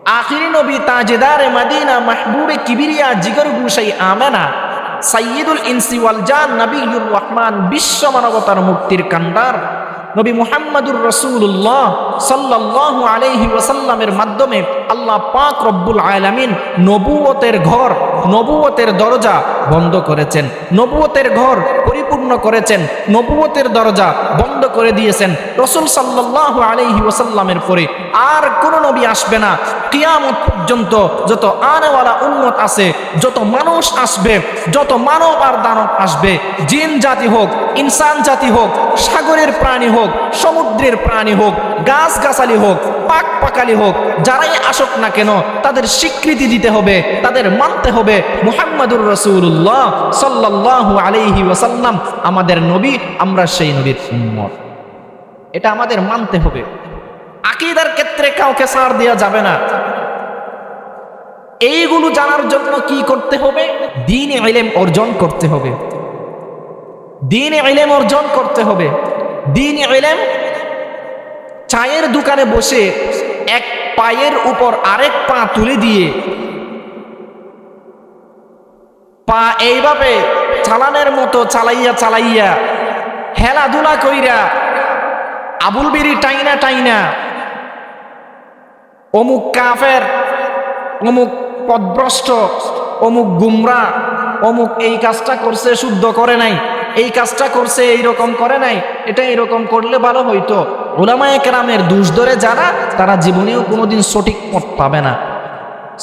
আখিরি নবী তাজেদারে মদিনা মাহবুবে কিবরিয়া জিগর গুশাই আমেনা সাইয়্যিদুল ইনসি ওয়াল জান নবিয়্যুর রহমান বিশ্ব মানবতার মুক্তির কান্ডার নবী মুহাম্মদুর রাসূলুল্লাহ সাল্লাল্লাহু আলাইহি ওয়াসাল্লামের মাধ্যমে আল্লাহ পাক রব্বুল আলামিন নবুয়তের ঘর, নবুয়তের দরজা বন্ধ করেছেন, নবুয়তের ঘর পরিপূর্ণ করেছেন, নবুয়তের দরজা বন্ধ করে দিয়েছেন। রাসূল সাল্লাল্লাহু আলাইহি ওয়াসাল্লামের পরে আর কোন নবী আসবে না। কিয়ামত পর্যন্ত যত আনেওয়ালা উম্মত আছে, যত মানুষ আসবে, যত মানব আর দানব আসবে, জিন জাতি হোক, ইনসান জাতি হোক, সাগরের প্রাণী হোক, সমুদ্রের প্রাণী হোক, গাছগাছালি হোক, পাক পাকালি হোক, যারাই আসুক না কেন তাদের স্বীকৃতি দিতে হবে, তাদের মানতে হবে মুহাম্মাদুর রাসূলুল্লাহ সাল্লাল্লাহু আলাইহি ওয়াসাল্লাম আমাদের নবী, আমরা সেই নবীর উম্মত। এটা আমাদের মানতে হবে। আকীদার ক্ষেত্রে কাউকে ছাড় দেওয়া যাবে না। এইগুলো জানার জন্য কি করতে হবে? দ্বীনি ইলম অর্জন করতে হবে, দ্বীনি ইলম অর্জন করতে হবে। দ্বীনি ইলম চায়ের দোকানে বসে এক পায়ের উপর আরেক পা তুলে দিয়ে পা এইভাবে চালানের মতো চালাইয়া চালাইয়া হেলাধুলা কইরা আবুল বিড়ি টাইনা টাইনা অমুক কাফের, অমুক পথভ্রষ্ট, অমুক গুমরা, অমুক এই কাজটা করছে শুদ্ধ করে নাই, এই কাজটা করছে এইরকম করে নাই, এটা এরকম করলে ভালো হইতো। উলামায়ে কেরামের দোষ ধরে যারা, তারা জীবনেও কোনোদিন সঠিক পথ পাবে না।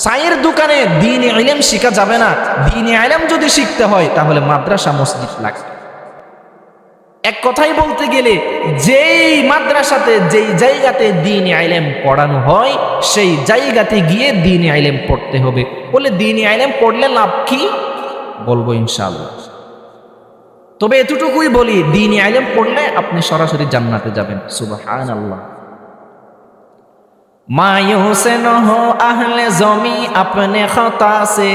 চায়ের দোকানে দ্বীনি ইলম শিখা যাবে না। দ্বীনি ইলম যদি শিখতে হয় তাহলে মাদ্রাসা মসজিদ লাগবে। এক কথাই বলতে গেলে যেই মাদ্রাসাতে, যেই জায়গাতে দ্বীনি ইলম পড়ানো হয় সেই জায়গাতে গিয়ে দ্বীনি ইলম পড়তে হবে। বলে দ্বীনি ইলম পড়লে লাভ কি? বলবো ইনশাআল্লাহ। তবে এতটুকুই বলি, দ্বীনি ইলম পড়লে আপনি সরাসরি জান্নাতে যাবেন। সুবহানাল্লাহ। मायूस न हो अहले ज़मी अपने खता से,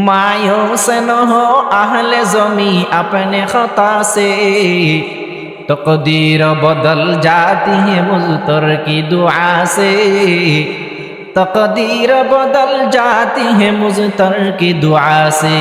मायूस न हो अहले ज़मी अपने खता से, तकदीर बदल जाती है मुज़तर की दुआ से, तकदीर बदल जाती है मुज़तर की दुआ से।